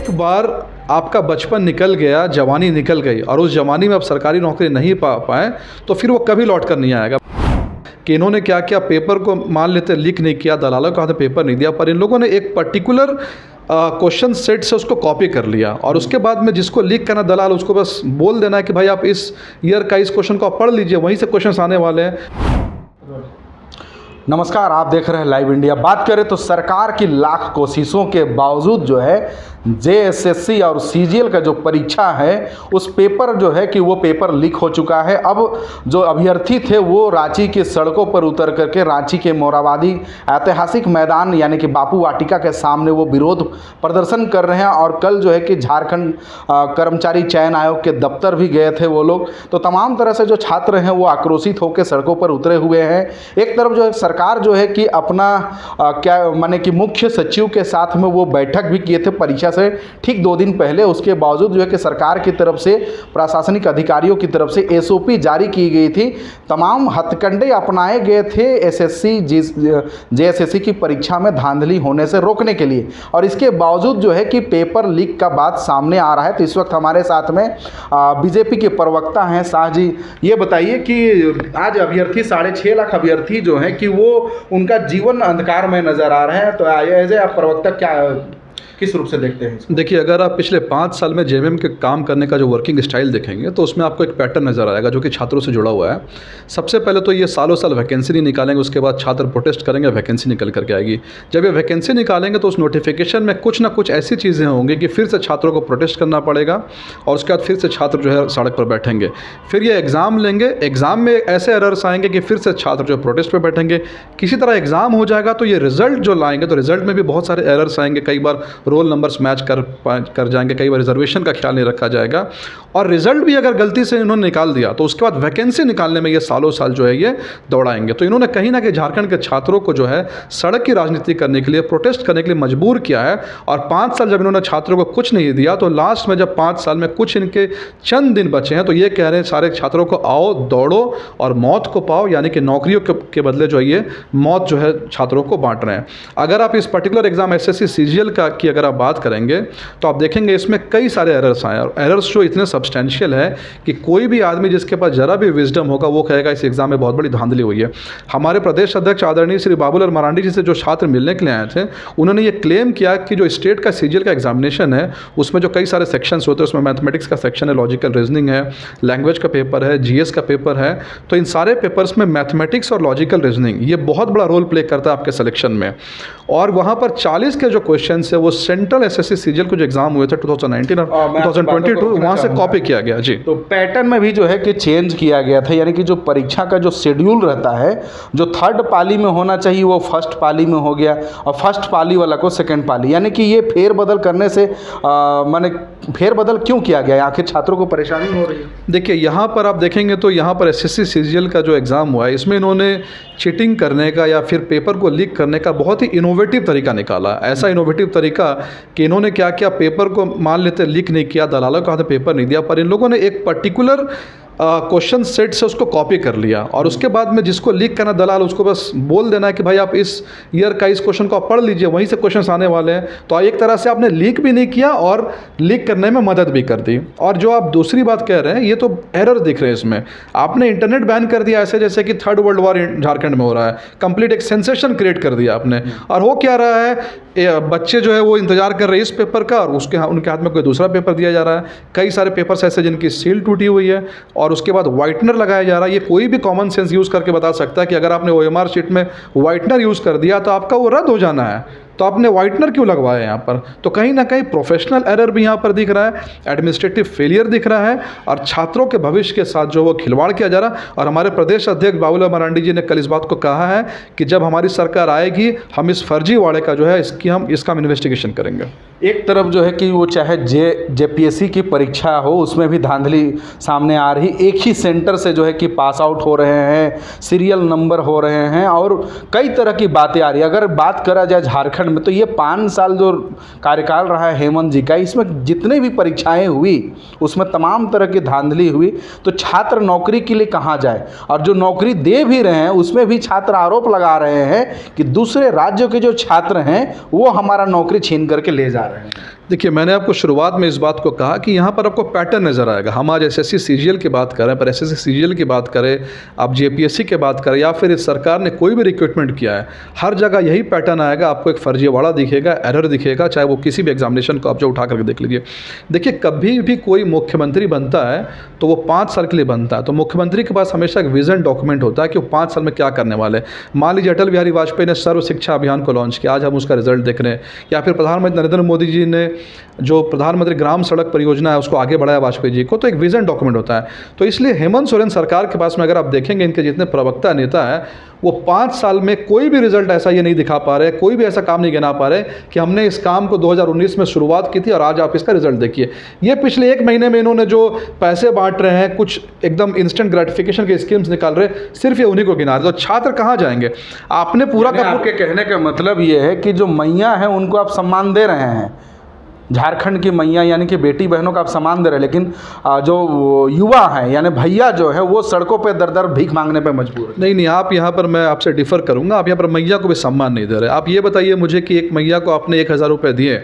एक बार आपका बचपन निकल गया, जवानी निकल गई और उस जवानी में आप सरकारी नौकरी नहीं पा पाए तो फिर वो कभी लौट कर नहीं आएगा। कि इन्होंने क्या किया, पेपर को मान लेते लीक नहीं किया, दलालों के हाथ में पेपर नहीं दिया, पर इन लोगों ने एक पर्टिकुलर क्वेश्चन सेट से उसको कॉपी कर लिया और उसके बाद में जिसको लीक करना दलाल, उसको बस बोल देना है कि भाई आप इस ईयर का इस क्वेश्चन को आप पढ़ लीजिए, वहीं से क्वेश्चन आने वाले हैं। नमस्कार, आप देख रहे हैं लाइव इंडिया। बात करें तो सरकार की लाख कोशिशों के बावजूद जो है जेएसएससी और सीजीएल का जो परीक्षा है उस पेपर जो है कि वो पेपर लीक हो चुका है। अब जो अभ्यर्थी थे वो रांची की सड़कों पर उतर करके रांची के मोराबादी ऐतिहासिक मैदान यानी कि बापू वाटिका के सामने वो विरोध प्रदर्शन कर रहे हैं। और कल जो है कि झारखंड कर्मचारी चयन आयोग के दफ्तर भी गए थे वो लोग। तो तमाम तरह से जो छात्र हैं वो आक्रोशित होकर सड़कों पर उतरे हुए हैं। एक तरफ जो है सरकार जो है कि अपना क्या माने कि मुख्य सचिव के साथ में वो बैठक भी किए थे परीक्षा से ठीक 2 दिन पहले। उसके बावजूद जो है कि सरकार की तरफ से प्रशासनिक अधिकारियों की तरफ से एसओपी जारी की गई थी, तमाम हथकंडे अपनाए गए थे एसएससी जेएसएससी की परीक्षा में धांधली होने से रोकने के लिए। और इसके बावजूद जो है कि पेपर लीक का बात सामने आ रहा है। तो इस वक्त हमारे साथ में बीजेपी के प्रवक्ता हैं शाह जी। ये बताइए कि आज अभ्यर्थी 6.5 लाख अभ्यर्थी जो हैं कि वो उनका जीवन अंधकार में नजर आ रहे हैं। तो एज ए आप प्रवक्ता क्या किस रूप से देखते हैं? देखिए, अगर आप पिछले 5 साल में जेएमएम के काम करने का जो वर्किंग स्टाइल देखेंगे तो उसमें आपको एक पैटर्न नज़र आएगा जो कि छात्रों से जुड़ा हुआ है। सबसे पहले तो ये सालों साल वैकेंसी नहीं निकालेंगे, उसके बाद छात्र प्रोटेस्ट करेंगे, वैकेंसी निकल करके आएगी। जब ये वैकेंसी निकालेंगे तो उस नोटिफिकेशन में कुछ ना कुछ ऐसी चीज़ें होंगी कि फिर से छात्रों को प्रोटेस्ट करना पड़ेगा और उसके बाद फिर से छात्र जो है सड़क पर बैठेंगे। फिर ये एग्ज़ाम लेंगे, एग्ज़ाम में ऐसे एरर्स आएंगे कि फिर से छात्र जो है प्रोटेस्ट पर बैठेंगे। किसी तरह एग्ज़ाम हो जाएगा तो ये रिजल्ट जो लाएंगे तो रिजल्ट में भी बहुत सारे एरर्स आएंगे। कई बार रोल नंबर्स मैच कर जाएंगे, कई बार रिजर्वेशन का ख्याल नहीं रखा जाएगा और रिजल्ट भी अगर गलती से इन्होंने निकाल दिया तो उसके बाद वैकेंसी निकालने में ये सालों साल जो है ये दौड़ाएंगे। तो इन्होंने कहीं ना कहीं झारखंड के छात्रों को जो है सड़क की राजनीति करने के लिए, प्रोटेस्ट करने के लिए मजबूर किया है। और 5 साल जब इन्होंने छात्रों को कुछ नहीं दिया तो लास्ट में जब 5 साल में कुछ इनके चंद दिन बचे हैं तो ये कह रहे हैं सारे छात्रों को आओ दौड़ो और मौत को पाओ, यानी कि नौकरियों के बदले जो है ये मौत जो है छात्रों को बांट रहे हैं। अगर आप इस पर्टिकुलर एग्जाम एसएससी सीजीएल की अगर आप बात करेंगे तो आप देखेंगे इसमें कई सारे एरर्स आए और एरर्स जो इतने सब्सटेंशियल है कि कोई भी आदमी जिसके पास जरा भी विजडम होगा वो कहेगा इस एग्जाम में बहुत बड़ी धांधली हुई है। हमारे प्रदेश अध्यक्ष आदरणीय श्री बाबूलाल मरांडी जी से जो छात्र मिलने के लिए आए थे उन्होंने ये क्लेम किया कि जो स्टेट का सीजीएल का एग्जामिनेशन है उसमें जो कई सारे सेक्शंस होते हैं उसमें मैथमेटिक्स का सेक्शन है, लॉजिकल रीजनिंग है, लैंग्वेज का पेपर है, जीएस का पेपर है। तो इन सारे पेपर्स में मैथमेटिक्स और लॉजिकल रीजनिंग ये बहुत बड़ा रोल प्ले करता है आपके सिलेक्शन में। और वहाँ पर 40 के जो क्वेश्चन है वो सेंट्रल एसएससी सीजीएल को जो एग्जाम हुए थे 2019 और 2022 वहाँ से कॉपी किया गया जी। तो पैटर्न में भी जो है कि चेंज किया गया था, यानी कि जो परीक्षा का जो शेड्यूल रहता है जो 3rd पाली में होना चाहिए वो 1st पाली में हो गया और 1st पाली वाला को 2nd पाली, यानी कि ये फेरबदल करने से माने फेरबदल क्यों किया गया? आखिर छात्रों को परेशानी हो रही है। देखिए, यहाँ पर आप देखेंगे तो यहाँ पर एसएससी सीजीएल का जो एग्ज़ाम हुआ है इसमें इन्होंने चीटिंग करने का या फिर पेपर को लीक करने का बहुत ही इनोवेटिव तरीका निकाला। ऐसा इनोवेटिव तरीका कि इन्होंने क्या किया, पेपर को मान लेते लीक नहीं किया, दलालों के हाथ में पेपर नहीं दिया, पर इन लोगों ने एक पर्टिकुलर क्वेश्चन सेट से उसको कॉपी कर लिया और उसके बाद में जिसको लीक करना दलाल, उसको बस बोल देना है कि भाई आप इस ईयर का इस क्वेश्चन को आप पढ़ लीजिए, वहीं से क्वेश्चन आने वाले हैं। तो एक तरह से आपने लीक भी नहीं किया और लीक करने में मदद भी कर दी। और जो आप दूसरी बात कह रहे हैं ये तो एरर दिख रहे हैं इसमें। आपने इंटरनेट बैन कर दिया ऐसे जैसे कि 3rd वर्ल्ड वॉर झारखंड में हो रहा है, कंप्लीट एक सेंसेशन क्रिएट कर दिया आपने। और हो क्या रहा है, बच्चे जो है वो इंतजार कर रहे हैं इस पेपर का और उनके हाथ में कोई दूसरा पेपर दिया जा रहा है। कई सारे पेपर्स ऐसे जिनकी सील टूटी हुई है और उसके बाद वाइटनर लगाया जा रहा है। ये कोई भी कॉमन सेंस यूज़ करके बता सकता है कि अगर आपने ओएमआर शीट में वाइटनर यूज़ कर दिया तो आपका वो रद्द हो जाना है, तो आपने वाइटनर क्यों लगवाया यहाँ पर? तो कहीं ना कहीं प्रोफेशनल एरर भी यहाँ पर दिख रहा है, एडमिनिस्ट्रेटिव फेलियर दिख रहा है और छात्रों के भविष्य के साथ जो वो खिलवाड़ किया जा रहा है। और हमारे प्रदेश अध्यक्ष बाबूलाल मरांडी जी ने कल इस बात को कहा है कि जब हमारी सरकार आएगी हम इस फर्जीवाड़े का जो है इसका हम इन्वेस्टिगेशन करेंगे। एक तरफ जो है कि वो चाहे जेपीएससी की परीक्षा हो उसमें भी धांधली सामने आ रही, एक ही सेंटर से जो है कि पास आउट हो रहे हैं, सीरियल नंबर हो रहे हैं और कई तरह की बातें आ रही है। अगर बात करा जाए झारखंड में तो ये 5 साल जो कार्यकाल रहा है हेमंत जी का, इसमें जितने भी परीक्षाएं हुई उसमें तमाम तरह की धांधली हुई। तो छात्र नौकरी के लिए कहाँ जाए, और जो नौकरी दे भी रहे हैं उसमें भी छात्र आरोप लगा रहे हैं कि दूसरे राज्यों के जो छात्र हैं वो हमारा नौकरी छीन करके ले जा रहे हैं। देखिए, मैंने आपको शुरुआत में इस बात को कहा कि यहाँ पर आपको पैटर्न नज़र आएगा। हम आज एसएससी सीजीएल की बात करें, पर एसएससी सीजीएल की बात करें, आप जेपीएससी की बात करें, या फिर इस सरकार ने कोई भी रिक्रूटमेंट किया है, हर जगह यही पैटर्न आएगा। आपको एक फर्जीवाड़ा दिखेगा, एरर दिखेगा, चाहे वो किसी भी एग्जामिनेशन को आप जो उठा करके देख लीजिए। देखिए, कभी भी कोई मुख्यमंत्री बनता है तो वो 5 साल के लिए बनता है, तो मुख्यमंत्री के पास हमेशा एक विजन डॉक्यूमेंट होता है कि वो 5 साल में क्या करने वाले हैं। मान लीजिए अटल बिहारी वाजपेयी ने सर्व शिक्षा अभियान को लॉन्च किया, आज हम उसका रिजल्ट देख रहे हैं। या फिर प्रधानमंत्री नरेंद्र मोदी जी ने जो प्रधानमंत्री ग्राम सड़क परियोजना है उसको आगे बढ़ाया वाजपेयी जी को, तो एक विजन डॉक्यूमेंट होता है। तो इसलिए हेमंत सोरेन सरकार के पास में अगर आप देखेंगे, इनके जितने प्रवक्ता नेता हैं, वो 5 साल में कोई भी रिजल्ट ऐसा ये नहीं दिखा पा रहे, कोई भी ऐसा काम नहीं गिना पा रहे कि हमने इस काम को 2019 में शुरुआत की थी और आज आप इसका रिजल्ट देखिए। ये पिछले 1 महीने में इन्होंने जो पैसे बांट रहे हैं, कुछ एकदम इंस्टेंट ग्रेटिफिकेशन की स्कीम्स निकाल रहे, सिर्फ ये उन्हीं को गिना रहे। तो छात्र कहाँ जाएंगे? आपने पूरा का आपके कहने का मतलब ये है कि जो मैया है उनको आप सम्मान दे रहे हैं, झारखंड की मैया यानी कि बेटी बहनों का आप सम्मान दे रहे हैं, लेकिन जो युवा हैं यानी भैया जो है वो सड़कों पे दर दर भीख मांगने पे मजबूर है। नहीं, आप यहाँ पर, मैं आपसे डिफ़र करूँगा, आप यहाँ पर मैया को भी सम्मान नहीं दे रहे। आप ये बताइए मुझे कि एक मैया को आपने 1000 रुपये दिए,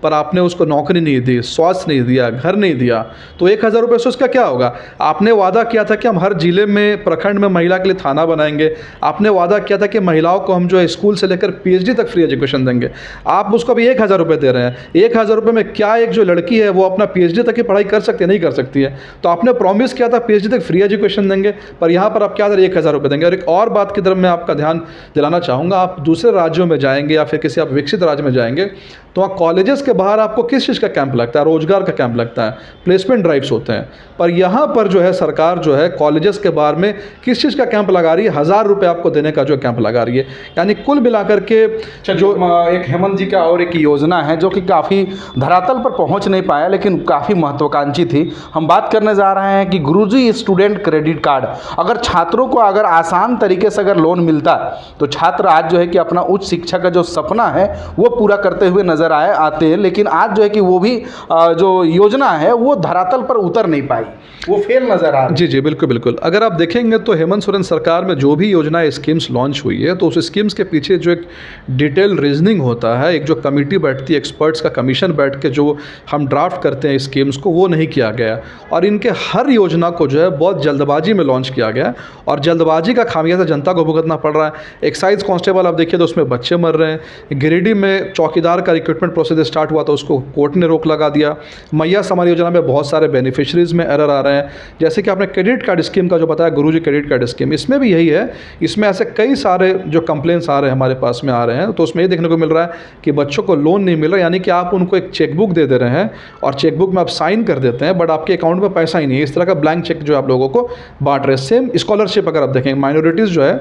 पर आपने उसको नौकरी नहीं दी, स्वास्थ्य नहीं दिया, घर नहीं दिया, तो 1000 रुपये से उसका क्या होगा? आपने वादा किया था कि हम हर जिले में, प्रखंड में महिला के लिए थाना बनाएंगे। आपने वादा किया था कि महिलाओं को हम जो है स्कूल से लेकर PhD तक फ्री एजुकेशन देंगे। आप उसको अभी 1000 रुपये दे रहे हैं। 1000 रुपये में क्या एक जो लड़की है वो अपना PhD तक की पढ़ाई कर सकती है? नहीं कर सकती है। तो आपने प्रॉमिस किया था PhD तक फ्री एजुकेशन देंगे, पर यहाँ पर आप क्या 1000 रुपये देंगे। और एक और बात की तरफ मैं आपका ध्यान दिलाना चाहूँगा, आप दूसरे राज्यों में जाएंगे या फिर किसी आप विकसित राज्य में जाएंगे तो वहाँ कॉलेजेस के बाहर आपको किस चीज़ का कैंप लगता है? रोजगार का कैंप लगता है, प्लेसमेंट ड्राइव्स होते हैं। पर यहाँ पर जो है सरकार जो है कॉलेजेस के बाहर में किस चीज़ का कैंप लगा रही है? 1000 रुपये आपको देने का जो कैंप लगा रही है। यानी कुल मिलाकर के जो एक हेमंत जी का और एक योजना है जो कि काफ़ी धरातल पर पहुंच नहीं पाया लेकिन काफ़ी महत्वाकांक्षी थी। हम बात करने जा रहे हैं कि गुरुजी स्टूडेंट क्रेडिट कार्ड। अगर छात्रों को अगर आसान तरीके से अगर लोन मिलता तो छात्र आज जो है कि अपना उच्च शिक्षा का जो सपना है वो पूरा करते हुए नजर आते हैं, लेकिन आज जो है कि वो भी जो योजना है वो धरातल पर उतर नहीं पाई, वो फेल नजर आ रही। जी, बिल्कुल बिल्कुल। अगर आप देखेंगे तो हेमंत सोरेन सरकार में जो भी योजना स्कीम्स लॉन्च हुई है, तो उस स्कीम्स के पीछे जो एक डिटेल रीजनिंग होता है, एक जो कमेटी बैठती है, एक्सपर्ट्स का कमीशन बैठ के जो हम ड्राफ्ट करते हैं स्कीम्स को, वो नहीं किया गया। और इनके हर योजना को जो है बहुत जल्दबाजी में लॉन्च किया गया और जल्दबाजी का खामियाजा जनता को भुगतना पड़ रहा है। एक्साइज कांस्टेबल आप देखिए तो उसमें बच्चे मर रहे हैं। गिरिडीह में चौकीदार का रिक्रूटमेंट प्रोसेस स्टार्ट हुआ तो उसको कोर्ट ने रोक लगा दिया। मैया समाज योजना में बहुत सारे बेनिफिशरीज में एरर आ रहे हैं। जैसे कि आपने क्रेडिट कार्ड स्कीम का जो बताया, गुरुजी क्रेडिट कार्ड स्कीम, इसमें भी यही है। इसमें ऐसे कई सारे जो कंप्लेंट्स आ रहे हैं हमारे पास में आ रहे हैं, तो उसमें ये देखने को मिल रहा है कि बच्चों को लोन नहीं मिल रहा, यानी कि आप उनको एक चेकबुक दे रहे हैं और चेकबुक में आप साइन कर देते हैं, बट आपके अकाउंट में पैसा ही नहीं है। इस तरह का ब्लैंक चेक जो आप लोगों को बांट रहे हैं। सेम स्कॉलरशिप अगर आप देखें, माइनॉरिटीज़ जो है,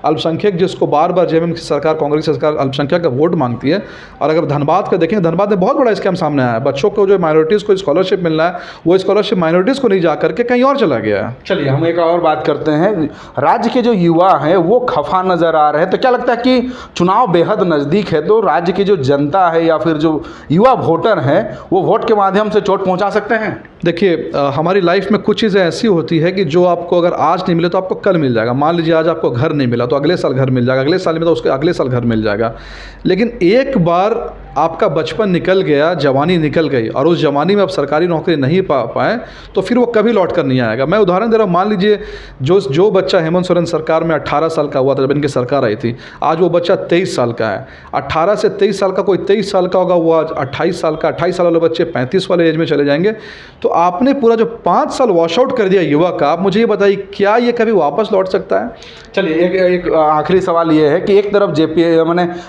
अल्पसंख्यक, जिसको बार बार जेएमएम की सरकार, कांग्रेस सरकार अल्पसंख्यक का वोट मांगती है। और अगर धनबाद का देखें, धनबाद में बहुत बड़ा स्कैम सामने आया है। बच्चों को जो माइनॉरिटीज़ को स्कॉलरशिप मिलना है, वो स्कॉलरशिप माइनॉरिटीज़ को नहीं जा करके कहीं और चला गया है। चलिए हम एक और बात करते हैं। राज्य के जो युवा हैं वो खफा नज़र आ रहे हैं, तो क्या लगता है कि चुनाव बेहद नज़दीक है, तो राज्य की जो जनता है या फिर जो युवा वोटर हैं वो वोट के माध्यम से चोट पहुंचा सकते हैं? देखिए, हमारी लाइफ में कुछ चीज़ें ऐसी होती है कि जो आपको अगर आज नहीं मिले तो आपको कल मिल जाएगा। मान लीजिए आज आपको घर नहीं मिला तो अगले साल घर मिल जाएगा, अगले साल मिला तो उसके अगले साल घर मिल जाएगा। लेकिन एक बार आपका बचपन निकल गया, जवानी निकल गई और उस जवानी में आप सरकारी नौकरी नहीं पा पाए तो फिर वो कभी लौट कर नहीं आएगा। मैं उदाहरण दे रहा हूँ, मान लीजिए जो बच्चा हेमंत सोरेन सरकार में 18 साल का हुआ था जब इनकी सरकार आई थी, आज वो बच्चा 23 साल का है। 18 से 23 साल का कोई 23 साल का होगा, वो आज 28 साल का, 28 साल वाले बच्चे 35 वाले एज में चले जाएंगे। तो आपने पूरा जो 5 साल वॉश आउट कर दिया युवा का, आप मुझे ये बताइए क्या ये कभी वापस लौट सकता है? चलिए एक आखिरी सवाल ये है कि एक तरफ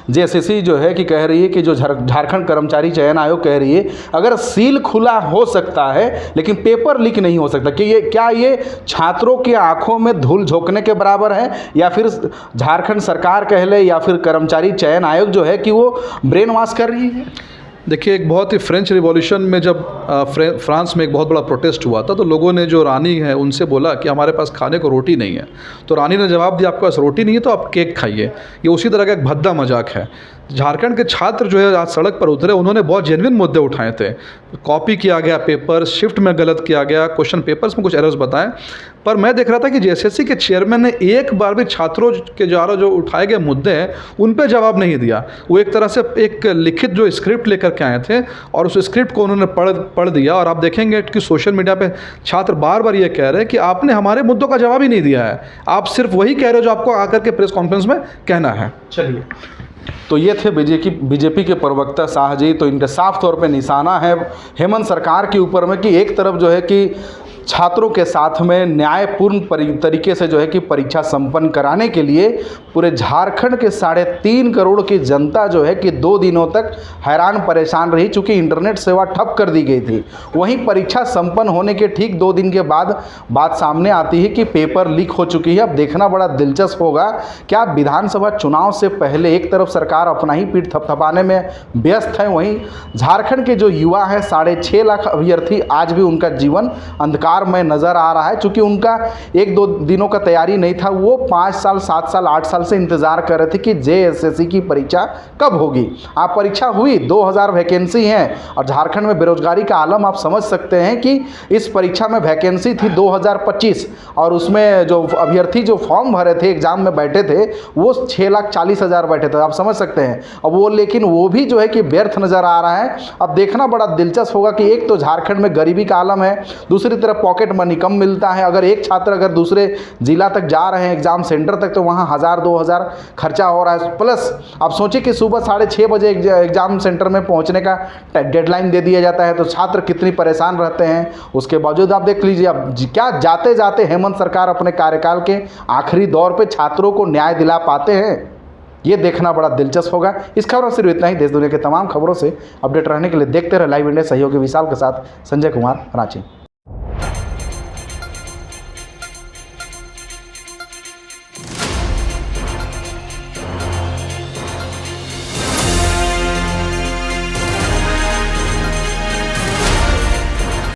जेएसएससी जो है कि कह रही है कि जो झारखंड कर्मचारी चयन आयोग कह रही है अगर सील खुला हो सकता है लेकिन पेपर लीक नहीं हो सकता, कि क्या ये छात्रों की आंखों में धूल झोंकने के बराबर है, या फिर झारखंड सरकार कह ले या फिर कर्मचारी चयन आयोग जो है कि वो ब्रेन वॉश कर रही है? देखिए, एक बहुत ही फ्रेंच रिवॉल्यूशन में जब फ्रांस में एक बहुत बड़ा प्रोटेस्ट हुआ था तो लोगों ने जो रानी है उनसे बोला कि हमारे पास खाने को रोटी नहीं है। तो रानी ने जवाब दिया, आपके पास रोटी नहीं है तो आप केक खाइए। ये उसी तरह का एक भद्दा मजाक है। झारखंड के छात्र जो है आज सड़क पर उतरे, उन्होंने बहुत जेन्युइन मुद्दे उठाए थे। कॉपी किया गया पेपर, शिफ्ट में गलत किया गया, क्वेश्चन पेपर्स में कुछ एरर्स बताएं, पर मैं देख रहा था कि जेएसएससी के चेयरमैन ने एक बार भी छात्रों के द्वारा जो उठाए गए मुद्दे हैं उन पर जवाब नहीं दिया। वो एक तरह से एक लिखित जो स्क्रिप्ट लेकर के आए थे और उस स्क्रिप्ट को उन्होंने पढ़ दिया। और आप देखेंगे कि सोशल मीडिया पे छात्र बार बार ये कह रहे हैं कि आपने हमारे मुद्दों का जवाब ही नहीं दिया है, आप सिर्फ वही कह रहे हो जो आपको आकर के प्रेस कॉन्फ्रेंस में कहना है। चलिए, तो ये थे बीजेपी के प्रवक्ता शाह जी। तो इनके साफ तौर पे निशाना है हेमंत सरकार के ऊपर में कि एक तरफ जो है कि छात्रों के साथ में न्यायपूर्ण तरीके से जो है कि परीक्षा संपन्न कराने के लिए पूरे झारखंड के 3.5 करोड़ की जनता जो है कि 2 दिनों तक हैरान परेशान रही, चूँकि इंटरनेट सेवा ठप कर दी गई थी। वहीं परीक्षा संपन्न होने के ठीक 2 दिन के बाद बात सामने आती है कि पेपर लीक हो चुकी है। अब देखना बड़ा दिलचस्प होगा, क्या विधानसभा चुनाव से पहले एक तरफ सरकार अपना ही पीठ थपथपाने में व्यस्त है, वहीं झारखंड के जो युवा हैं 6.5 लाख अभ्यर्थी आज भी उनका जीवन अंधकार में नजर आ रहा है। चूंकि उनका 1-2 दिनों का तैयारी नहीं था, वो 5 साल 7 साल 8 साल से इंतजार कर रहे थे कि जेएसएससी की परीक्षा कब होगी। आप परीक्षा हुई, 2000 वैकेंसी हैं और झारखंड में बेरोजगारी का आलम आप समझ सकते हैं कि इस परीक्षा में वैकेंसी थी 2025 और उसमें जो अभ्यर्थी जो फॉर्म भरे थे, एग्जाम में बैठे थे, वो 6,40,000 बैठे थे, आप समझ सकते हैं। अब वो लेकिन वो भी जो है कि व्यर्थ नजर आ रहा है। अब देखना बड़ा दिलचस्प होगा कि एक तो झारखंड में गरीबी का आलम है, दूसरी तरफ पॉकेट मनी कम मिलता है। अगर एक छात्र अगर दूसरे जिला तक जा रहे हैं एग्जाम सेंटर तक, तो वहाँ 1000-2000 खर्चा हो रहा है। प्लस आप सोचिए कि सुबह 6:30 बजे एग्जाम सेंटर में पहुँचने का डेडलाइन दे दिया जाता है, तो छात्र कितनी परेशान रहते हैं। उसके बावजूद आप देख लीजिए, अब क्या जाते जाते हेमंत सरकार अपने कार्यकाल के आखिरी दौर पर छात्रों को न्याय दिला पाते हैं, ये देखना बड़ा दिलचस्प होगा। इस खबर में सिर्फ इतना ही। देश दुनिया के तमाम खबरों से अपडेट रहने के लिए देखते रहे लाइव इंडिया। सहयोगी विशाल के साथ संजय कुमार, रांची।